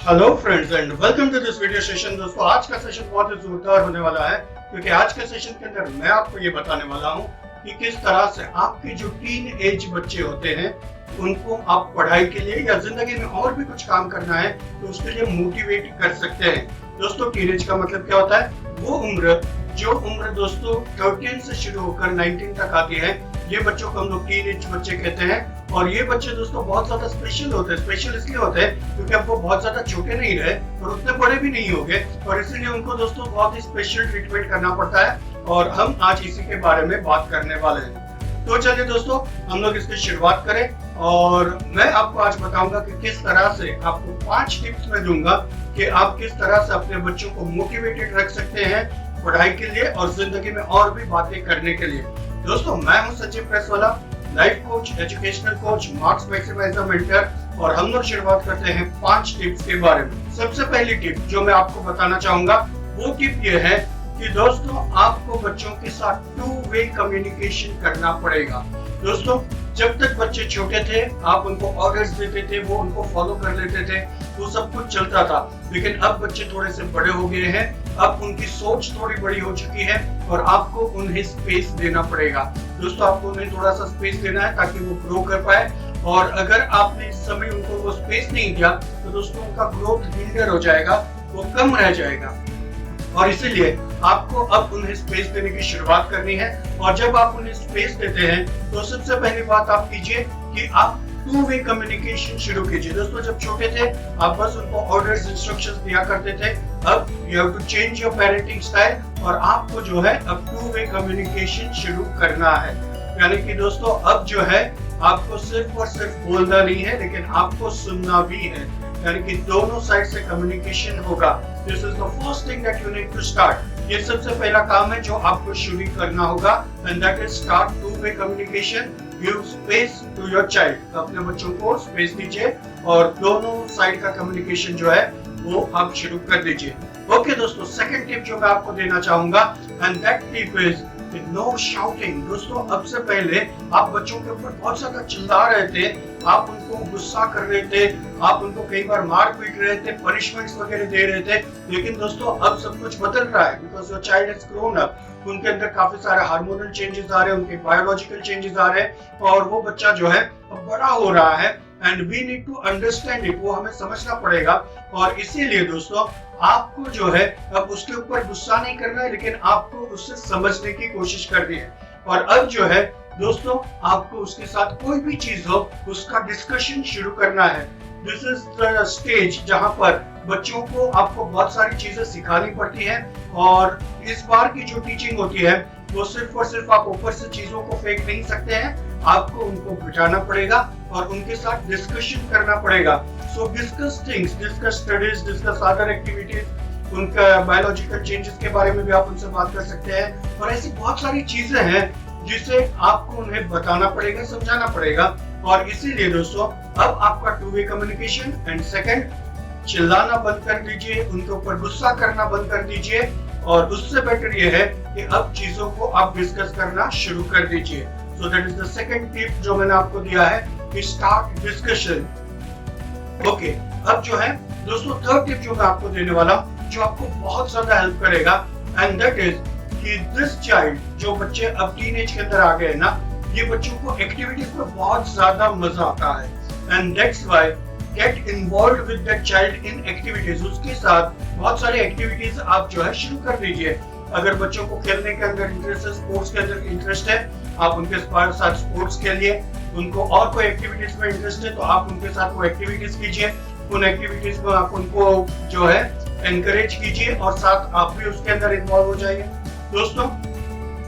Hello friends and welcome to this video session. दोस्तों आज का सेशन बहुत ही जोरदार होने वाला है क्योंकि आज के सेशन के अंदर मैं आपको ये बताने वाला हूँ कि किस तरह से आपके जो टीन एज बच्चे होते हैं उनको आप पढ़ाई के लिए या जिंदगी में और भी कुछ काम करना है तो उसके लिए मोटिवेट कर सकते हैं। दोस्तों टीन एज का मतलब क्या होता है? वो उम्र जो उम्र दोस्तों 13 से शुरू होकर 19 तक आती है, ये बच्चों को हम लोग टीन एज बच्चे कहते हैं। और ये बच्चे दोस्तों बहुत ज्यादा स्पेशल होते हैं। स्पेशल इसलिए होते हैं क्योंकि अब वो बहुत ज्यादा छोटे नहीं रहे और उतने बड़े भी नहीं हो गए और इसीलिए उनको दोस्तों बहुत ही स्पेशल ट्रीटमेंट करना पड़ता है और हम आज इसी के बारे में बात करने वाले हैं। तो चलिए दोस्तों हम लोग इसकी शुरुआत करें और मैं आपको आज बताऊंगा कि किस तरह से आपको 5 टिप्स मैं दूंगा कि आप किस तरह से अपने बच्चों को मोटिवेटेड रख सकते हैं पढ़ाई के लिए और जिंदगी में और भी बातें करने के लिए। दोस्तों मैं हूं Sachin Presswala, life coach, educational coach, marks maximiser mentor और हम लोग शुरुआत करते हैं 5 टिप्स के बारे में। सबसे पहली टिप जो मैं आपको बताना चाहूंगा वो टिप ये है कि दोस्तों आपको बच्चों के साथ 2 वे कम्युनिकेशन करना पड़ेगा। दोस्तों जब तक बच्चे छोटे थे आप उनको ऑर्डर्स देते थे, वो उनको फॉलो कर लेते थे, वो सब कुछ चलता था। लेकिन अब बच्चे थोड़े से बड़े हो गए हैं, अब उनकी सोच थोड़ी बड़ी हो चुकी है और आपको उन्हें स्पेस देना पड़ेगा। दोस्तों आपको उन्हें थोड़ा सा स्पेस देना है ताकि वो ग्रो कर पाए और अगर आपने इस समय उनको वो स्पेस नहीं दिया तो दोस्तों उनका ग्रोथ हिंडर हो जाएगा, वो कम रह जाएगा। और इसीलिए आपको अब उन्हें स्पेस देने की शुरुआत करनी है। और जब आप उन्हें स्पेस देते हैं तो सबसे पहली बात आप कीजिए कि आप 2 वे कम्युनिकेशन शुरू कीजिए। दोस्तों जब छोटे थे आप बस उनको ऑर्डर्स, इंस्ट्रक्शंस दिया करते थे। अब you have to change your parenting style और आपको जो है अब 2 वे कम्युनिकेशन शुरू करना है। यानी कि दोस्तों अब जो है आपको सिर्फ और सिर्फ बोलना नहीं है लेकिन आपको सुनना भी है, यानी कि दोनों साइड से कम्युनिकेशन होगा। This is the first thing that you need to start. ये सबसे पहला काम है जो आपको शुरू करना होगा and that is start 2 way communication. Give space to your child. अपने बच्चों को स्पेस दीजिए और दोनों साइड का कम्युनिकेशन जो है वो आप शुरू कर दीजिए। ओके दोस्तों सेकंड टिप जो मैं आपको देना चाहूंगा and that tip is no shouting. दोस्तों अब से पहले आप बच्चों के ऊपर बहुत ज्यादा चिल्ला रहे थे, आप उनको गुस्सा कर रहे थे, आप उनको कई बार मार पीट रहे थे, पनिशमेंट्स वगैरह दे रहे थे। लेकिन दोस्तों अब सब कुछ बदल रहा है because your child is grown up. उनके अंदर काफी सारे हार्मोनल चेंजेस आ रहे हैं, उनके बायोलॉजिकल चेंजेस आ रहे हैं और वो बच्चा जो है अब बड़ा हो रहा है and we need to understand it. वो हमें समझना पड़ेगा और इसीलिए दोस्तों आपको जो है अब उसके ऊपर गुस्सा नहीं करना है लेकिन आपको उससे समझने की कोशिश करनी है। और अब जो है दोस्तों आपको उसके साथ कोई भी चीज हो उसका डिस्कशन शुरू करना है। दिस इज द स्टेज जहां पर बच्चों को आपको बहुत सारी चीजें सिखानी पड़ती है और इस बार की जो टीचिंग होती है वो सिर्फ और सिर्फ आप ऊपर से चीजों को फेंक नहीं सकते हैं, आपको उनको बिठाना पड़ेगा और उनके साथ डिस्कशन करना पड़ेगा। सो discuss things, discuss studies, discuss other activities, उनका बायोलॉजिकल चेंजेस के बारे में भी आप उनसे बात कर सकते हैं और ऐसी बहुत सारी चीजें हैं जिसे आपको उन्हें बताना पड़ेगा, समझाना पड़ेगा। और इसीलिए दोस्तों अब आपका 2 वे कम्युनिकेशन एंड सेकंड, चिल्लाना बंद कर दीजिए, उनके ऊपर गुस्सा करना बंद कर दीजिए और उससे बेटर ये है कि अब चीजों को आप डिस्कस करना शुरू कर दीजिए। So that is the second tip जो मैंने आपको दिया है कि स्टार्ट डिस्कशन। ओके अब जो है दोस्तों थर्ड टिप जो मैं आपको देने वाला हूं जो आपको बहुत ज्यादा हेल्प करेगा एंड दैट इज कि दिस चाइल्ड, जो बच्चे अब टीनेज के अंदर आ गए ना, ये बच्चों को एक्टिविटीज में बहुत ज्यादा मजा आता है and that's why get involve with that child in activities. उसके साथ बहुत सारी एक्टिविटीज आप जो है शुरू कर दीजिए। अगर बच्चों को खेलने के अंदर इंटरेस्ट है, स्पोर्ट्स के अंदर इंटरेस्ट है, आप उनके साथ स्पोर्ट्स खेलिए। उनको और कोई एक्टिविटीज में इंटरेस्ट है तो आप उनके साथ वो एक्टिविटीज कीजिए। उन एक्टिविटीज में आप उनको जो है एनकरेज कीजिए और साथ आप भी उसके अंदर इन्वॉल्व हो जाइए। दोस्तों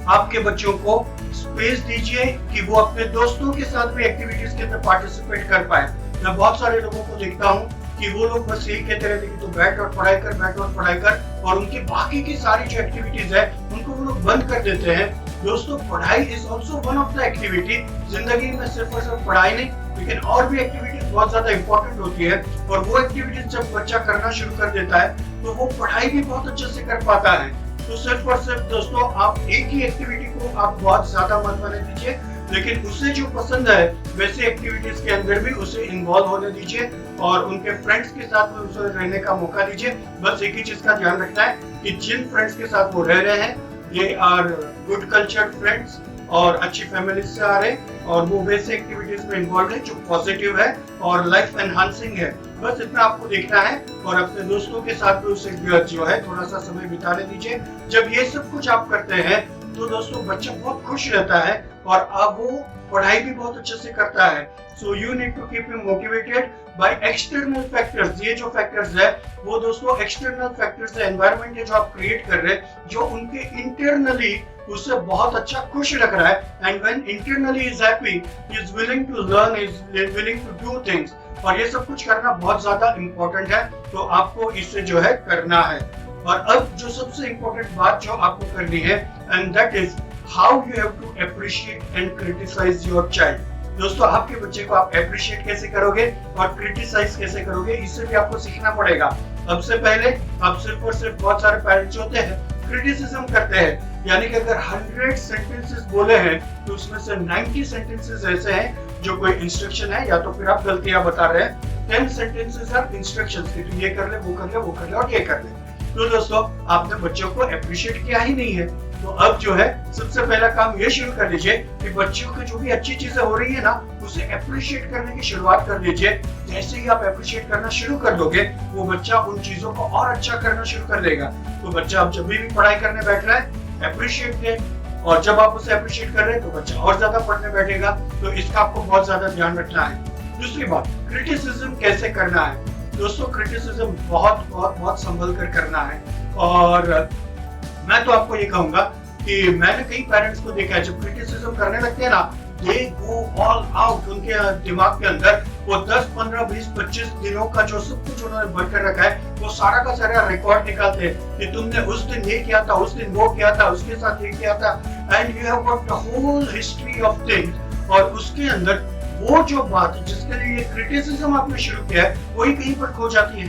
आपके बच्चों को स्पेस दीजिए कि वो अपने दोस्तों के साथ भी एक्टिविटीज के अंदर पार्टिसिपेट कर पाए। मैं बहुत सारे लोगों को देखता हूँ कि वो लोग बस यही कहते रहते कि तू बैठ और पढ़ाई कर, बैठ और पढ़ाई कर, और उनकी बाकी की सारी जो एक्टिविटीज है उनको वो लोग बंद कर देते हैं। दोस्तों पढ़ाई is also one of the activity. जिंदगी में सिर्फ और सिर्फ पढ़ाई नहीं लेकिन और भी एक्टिविटीज बहुत ज्यादा इंपॉर्टेंट होती है और वो एक्टिविटीज जब बच्चा करना शुरू कर देता है तो वो पढ़ाई भी बहुत अच्छे से कर पाता है। तो सिर्फ और सिर्फ दोस्तों आप एक ही एक्टिविटी को आप बहुत ज्यादा महत्व नहीं दीजिए लेकिन उसे जो पसंद है वैसे एक्टिविटीज के अंदर भी उसे इन्वॉल्व होने दीजिए और उनके फ्रेंड्स के साथ में उसे रहने का मौका दीजिए। बस एक ही चीज का ध्यान रखना है कि जिन फ्रेंड्स के साथ वो रह रहे हैं ये आर गुड कल्चर्ड फ्रेंड्स और अच्छी फैमिली से आ रहे हैं और वो वैसे एक्टिविटीज में इन्वॉल्व है जो पॉजिटिव है और लाइफ एनहांसिंग है। बस इतना आपको देखना है और अपने दोस्तों के साथ भी उसे जो है थोड़ा सा समय बिताने दीजिए। जब ये सब कुछ आप करते हैं तो दोस्तों बच्चा बहुत खुश रहता है और अब वो पढ़ाई भी बहुत अच्छे से करता है। So you need to keep him motivated by external factors. ये जो फैक्टर्स है वो दोस्तों एक्सटर्नल फैक्टर्स है, एनवायरनमेंट है जो आप क्रिएट कर रहे हैं जो उनके इंटरनली उससे बहुत अच्छा खुश लग रहा है। And when internally is happy, he is willing to learn, is willing to do things. और ये सब कुछ करना बहुत ज्यादा इंपॉर्टेंट है, तो आपको इससे जो है करना है। और अब जो सबसे इंपॉर्टेंट बात जो आपको करनी है and that is how you have to appreciate and criticise your child. दोस्तों आपके बच्चे को आप अप्रिशिएट कैसे करोगे और क्रिटिसाइज कैसे करोगे, इससे भी आपको सीखना पड़ेगा। अब से पहले आप सिर्फ और सिर्फ बहुत सारे पेरेंट्स होते हैं क्रिटिसिज्म करते हैं, यानी कि अगर 100 सेंटेंसेस बोले हैं तो उसमें से 90 सेंटेंसेस ऐसे हैं जो कोई इंस्ट्रक्शन है या तो फिर आप गलतियां बता रहे हैं। 10 सेंटेंसेस आर इंस्ट्रक्शंस कि तू ये कर ले, वो कर ले, वो कर ले और ये कर ले। तो दोस्तों आपने बच्चों को अप्रिशिएट किया ही नहीं है, तो अब जो है सबसे पहला काम ये शुरू कर लीजिए कि बच्चों की जो भी अच्छी चीजें हो रही है ना उसे अप्रिशिएट करने की शुरुआत कर दीजिए। जैसे ही आप अप्रिशिएट करना शुरू कर दोगे वो बच्चा उन चीजों को और अच्छा करना शुरू कर देगा। तो बच्चा अब जब भी पढ़ाई करने बैठ रहा है अप्रिशिएट दे, और जब आप उसे अप्रिशिएट कर रहे हैं तो बच्चा और ज्यादा पढ़ने बैठेगा। तो इसका आपको बहुत ज्यादा ध्यान रखना है। दूसरी बात, क्रिटिसिज्म कैसे करना है। दोस्तों क्रिटिसिज्म बहुत बहुत बहुत संभल कर करना है। और मैं तो आपको ये कहूंगा कि मैंने कई पेरेंट्स को देखा है जब क्रिटिसिज्म करने लगते हैं ना, दे गो ऑल आउट। उनके दिमाग के अंदर वो 10, 15, 20, 25 दिनों का जो सब कुछ उन्होंने भर कर रखा है वो सारा का सारा रिकॉर्ड निकालते हैं कि तुमने उस दिन ये किया था, उस दिन वो किया था, उसके साथ ये किया था, and you have got the whole history of things. और उसके अंदर वो जो बात जिसके लिए क्रिटिसिज्म आपने शुरू किया है वही कहीं पर खो जाती है।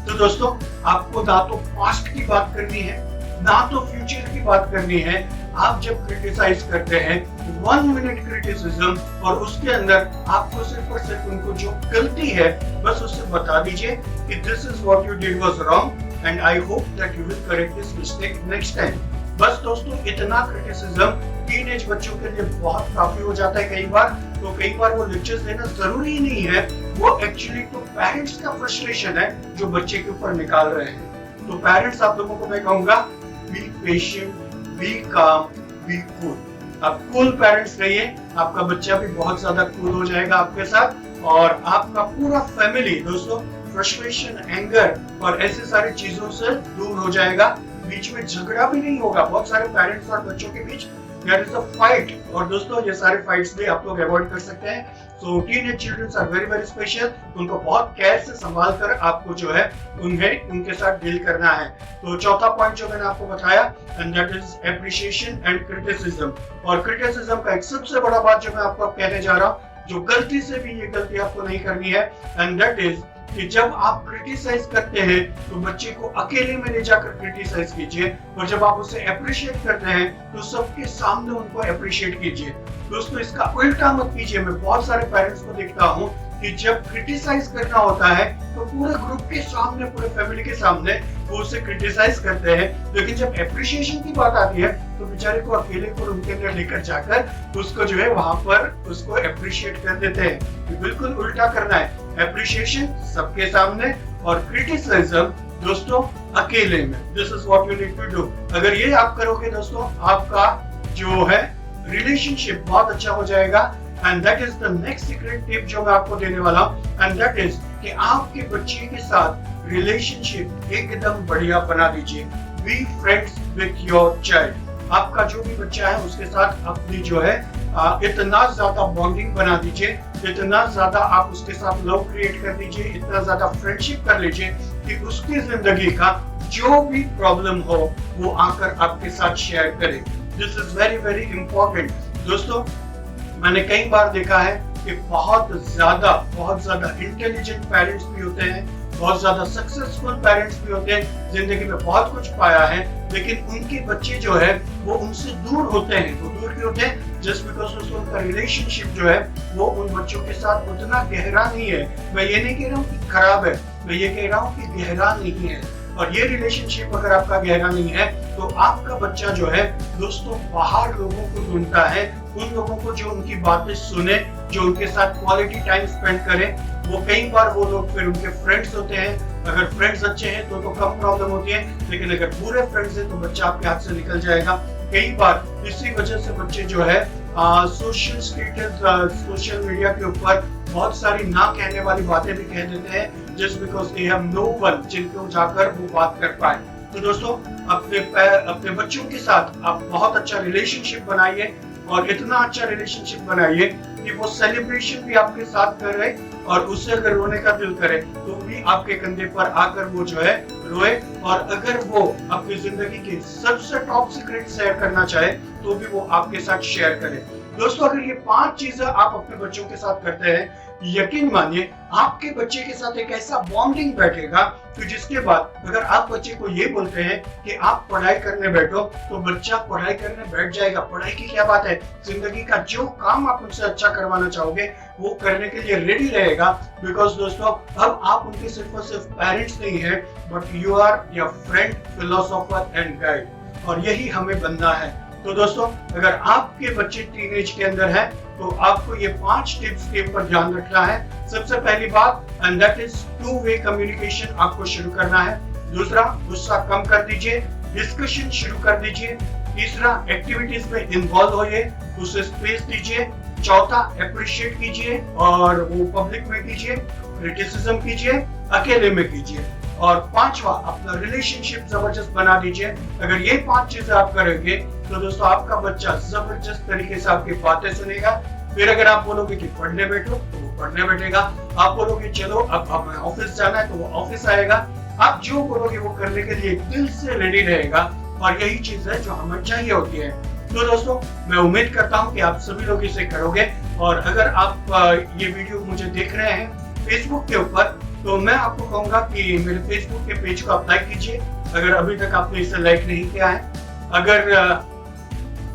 तो दोस्तों आपको ना तो पास्ट की बात करनी है ना तो फ्यूचर की बात करनी है। आप जब क्रिटिसाइज करते हैं 1 मिनट क्रिटिसिज्म और उसके अंदर आपको सिर्फ और सिर्फ उनको जो गलती है बस उससे बता दीजिए कि this is what you did was wrong and I hope that you will correct this mistake next time. बस दोस्तों इतना क्रिटिसिज्म टीनेज बच्चों के लिए बहुत काफी हो जाता है। कई बार वो लेक्चर्स देना जरूरी ही नहीं है, वो एक्चुअली तो पेरेंट्स का फ्रस्ट्रेशन है जो बच्चे के ऊपर निकाल रहे हैं। तो पेरेंट्स आप लोगों को मैं कहूंगा बी पेशेंट, बी काम, बी कूल। आप कूल पेरेंट्स रहिए, आपका बच्चा भी बहुत ज्यादा कूल हो जाएगा आपके साथ और आपका पूरा फैमिली दोस्तों फ्रस्ट्रेशन, एंगर और ऐसे सारी चीजों से दूर हो जाएगा। बीच में झगड़ा भी नहीं होगा। बहुत सारे पेरेंट्स और बच्चों के बीच देयर इज अ फाइट, और दोस्तों ये सारे फाइट्स भी आप लोग अवॉइड कर सकते हैं। So teenage children are very very special, उनको बहुत केयर से संभाल कर आपको जो है उनके साथ डील करना है। तो चौथा पॉइंट जो मैंने आपको बताया and that is appreciation and criticism. और क्रिटिसिज्म का एक सबसे बड़ा बात जो मैं आपको कहने जा रहा हूँ, जो गलती से भी ये गलती आपको नहीं करनी है, एंड दैट इज कि जब आप क्रिटिसाइज करते हैं तो बच्चे को अकेले में ले जाकर क्रिटिसाइज कीजिए, और जब आप उसे अप्रिशिएट करते हैं तो सबके सामने उनको अप्रिशिएट कीजिए। दोस्तों इसका उल्टा मत कीजिए। मैं बहुत सारे पेरेंट्स को देखता हूँ कि जब क्रिटिसाइज करना होता है तो पूरे ग्रुप के सामने, पूरे फैमिली के सामने वो उसे क्रिटिसाइज करते हैं, लेकिन जब एप्रिशिएशन की बात आती है तो बेचारे को अकेले को रूम के अंदर लेकर जाकर उसको जो है वहां पर उसको अप्रिशिएट कर देते हैं। बिल्कुल उल्टा करना है, एप्रिशिएशन सबके सामने और क्रिटिसिज्म दोस्तों अकेले में। This is what you need to do. अगर ये आप करोगे दोस्तों आपका जो है रिलेशनशिप बहुत अच्छा हो जाएगा। And that is the next secret tip जो मैं आपको देने वाला हूँ, एंड दैट इज कि आपके बच्चे के साथ रिलेशनशिप एकदम बढ़िया बना दीजिए। Be friends with your child. आपका जो भी बच्चा है उसके साथ अपनी जो है इतना ज्यादा बॉन्डिंग बना दीजिए, इतना ज्यादा आप उसके साथ लव क्रिएट कर दीजिए, इतना ज्यादा फ्रेंडशिप कर लीजिए कि उसकी जिंदगी का जो भी प्रॉब्लम हो वो आकर आपके साथ शेयर करे। This is very very important. दोस्तों मैंने कई बार देखा है कि बहुत ज्यादा इंटेलिजेंट पेरेंट्स भी होते हैं बहुत ज्यादा सक्सेसफुल पेरेंट्स भी होते हैं, जिंदगी में बहुत कुछ पाया है, लेकिन उनके बच्चे जो है वो उनसे दूर होते हैं। तो दूर क्यों होते हैं? जस्ट बिकॉज उनका रिलेशनशिप जो है वो उन बच्चों के साथ उतना गहरा नहीं है। मैं ये नहीं कह रहा हूँ कि खराब है, मैं ये कह रहा हूँ कि गहरा नहीं है। और ये रिलेशनशिप अगर आपका गहरा नहीं है तो आपका बच्चा जो है दोस्तों बाहर लोगों को ढूंढता है, उन लोगों को जो उनकी बातें सुने, जो उनके साथ क्वालिटी टाइम स्पेंड करे। वो कई बार वो लोग फिर उनके फ्रेंड्स होते हैं। अगर फ्रेंड्स अच्छे हैं तो कम प्रॉब्लम होती है, लेकिन अगर बुरे फ्रेंड्स हैं तो बच्चा आपके हाथ से निकल जाएगा। कई बार इसी वजह से बच्चे जो है सोशल स्टेटस, सोशल मीडिया के ऊपर बहुत सारी ना कहने वाली बातें भी कह देते हैं, just because they have no one जिनको जाकर वो बात कर पाए। तो दोस्तों अपने बच्चों के साथ आप बहुत अच्छा रिलेशनशिप बनाइए, और इतना अच्छा रिलेशनशिप बनाइए कि वो सेलिब्रेशन भी आपके साथ करे, और उससे अगर रोने का दिल करे तो भी आपके कंधे पर आकर वो जो है रोए। और अगर वो अपनी जिंदगी के सबसे टॉप सीक्रेट शेयर करना चाहे तो भी वो आपके साथ शेयर करे। दोस्तों अगर ये 5 चीजें आप अपने बच्चों के साथ करते हैं, यकीन मानिए आपके बच्चे के साथ एक ऐसा बॉन्डिंग बैठेगा कि जिसके बाद अगर आप बच्चे को ये बोलते हैं कि आप पढ़ाई करने बैठो तो बच्चा पढ़ाई करने बैठ जाएगा। पढ़ाई की क्या बात है, जिंदगी का जो काम आप उनसे अच्छा करवाना चाहोगे वो करने के लिए रेडी रहेगा। बिकॉज दोस्तों अब आप उनके सिर्फ और सिर्फ पेरेंट्स नहीं है, but you are your friend, philosopher and guide, और यही हमें बनना है। तो दोस्तों अगर आपके बच्चे टीनेज के अंदर है तो आपको ये 5 टिप्स के ऊपर ध्यान रखना है। सबसे पहली बात, and that is two way communication आपको शुरू करना है। दूसरा, गुस्सा कम कर दीजिए, डिस्कशन शुरू कर दीजिए। तीसरा, एक्टिविटीज में इन्वॉल्व होइए, उसे स्पेस दीजिए। चौथा, अप्रिशिएट कीजिए, और वो पब्लिक में कीजिए, क्रिटिसिज्म कीजिए, अकेले में कीजिए। और 5वां, अपना रिलेशनशिप जबरदस्त बना दीजिए। अगर ये 5 चीजें आप करेंगे तो दोस्तों आपका बच्चा जबरदस्त तरीके से आपकी बातें सुनेगा। फिर अगर आप बोलोगे कि पढ़ने बैठो तो वो पढ़ने बैठेगा। आप बोलोगे चलो अब हमें ऑफिस जाना है तो वो ऑफिस आएगा। आप जो बोलोगे वो करने के लिए दिल से रेडी रहेगा, और यही चीज है जो हमें चाहिए होती है। तो दोस्तों मैं उम्मीद करता हूँ कि आप सभी लोग इसे करोगे। और अगर आप ये वीडियो मुझे देख रहे हैं फेसबुक के ऊपर, तो मैं आपको कहूंगा कि मेरे फेसबुक के पेज को आप लाइक कीजिए अगर अभी तक आपने इसे लाइक नहीं किया है। अगर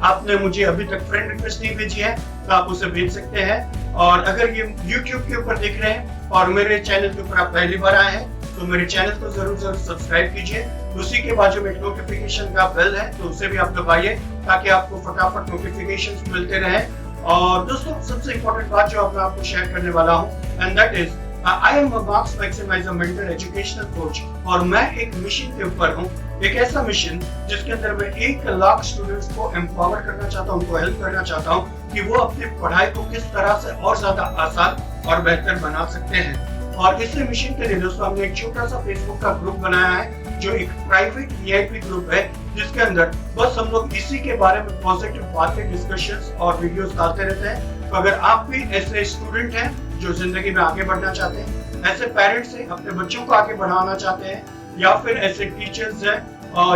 आपने मुझे अभी तक फ्रेंड रिक्वेस्ट नहीं भेजी है तो आप उसे भेज सकते हैं। और अगर ये YouTube के ऊपर देख रहे हैं और मेरे चैनल के ऊपर आप पहली बार आए हैं तो मेरे चैनल को जरूर सब्सक्राइब कीजिए। उसी के बाजू में एक नोटिफिकेशन का बेल है तो उसे भी आप दबाइए ताकि आपको फटाफट नोटिफिकेशंस मिलते रहें। और दोस्तों सबसे इम्पोर्टेंट बात जो मैं आपको शेयर करने वाला हूँ, and that is I am a marks maximiser mentor educational coach, और मैं एक मिशन के ऊपर हूँ, एक ऐसा मिशन जिसके अंदर मैं 1 लाख स्टूडेंट्स को एम्पावर करना चाहता हूँ, उनको हेल्प करना चाहता हूँ कि वो अपनी पढ़ाई को किस तरह से और ज्यादा आसान और बेहतर बना सकते हैं। और इस मिशन के लिए दोस्तों हमने एक छोटा सा फेसबुक का ग्रुप बनाया है जो एक प्राइवेट VIP ग्रुप है, जिसके अंदर बस हम लोग इसी के बारे में पॉजिटिव बातें, डिस्कशंस और वीडियोस डालते रहते हैं। तो अगर आप भी ऐसे स्टूडेंट हैं जो जिंदगी में आगे बढ़ना चाहते हैं, ऐसे पेरेंट्स हैं अपने बच्चों को आगे बढ़ाना चाहते हैं, या फिर ऐसे टीचर्स हैं,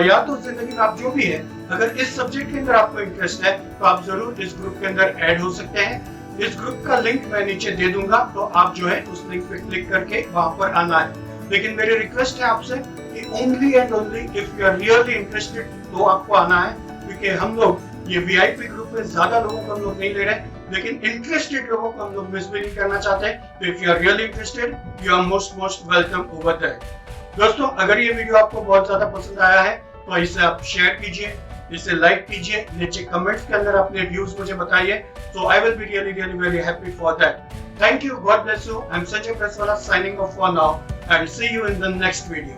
या तो जिंदगी में आप जो भी है, अगर इस सब्जेक्ट के अंदर आपको इंटरेस्ट है तो आप जरूर इस ग्रुप के अंदर ऐड हो सकते हैं। इस ग्रुप का लिंक मैं नीचे दे दूंगा, तो आप जो है उस लिंक पे क्लिक करके वहां पर आना है। लेकिन मेरी रिक्वेस्ट है आपसे कि only and only if you are really interested तो आपको आना है, क्योंकि हम लोग ये VIP ग्रुप में ज्यादा लोगों को हम लोग नहीं ले रहे, लेकिन इंटरेस्टेड लोगों को हम लोग मिस भी नहीं करना चाहते। तो if you are really interested you are most welcome over there. दोस्तों अगर ये वीडियो आपको बहुत ज्यादा पसंद आया है तो इसे आप शेयर कीजिए, इसे लाइक कीजिए, नीचे कमेंट्स के अंदर अपने व्यूज मुझे बताइए। So I will be really very happy for that. Thank you. God bless you. I'm Sanjay Praswala signing off for now and see you in the next video.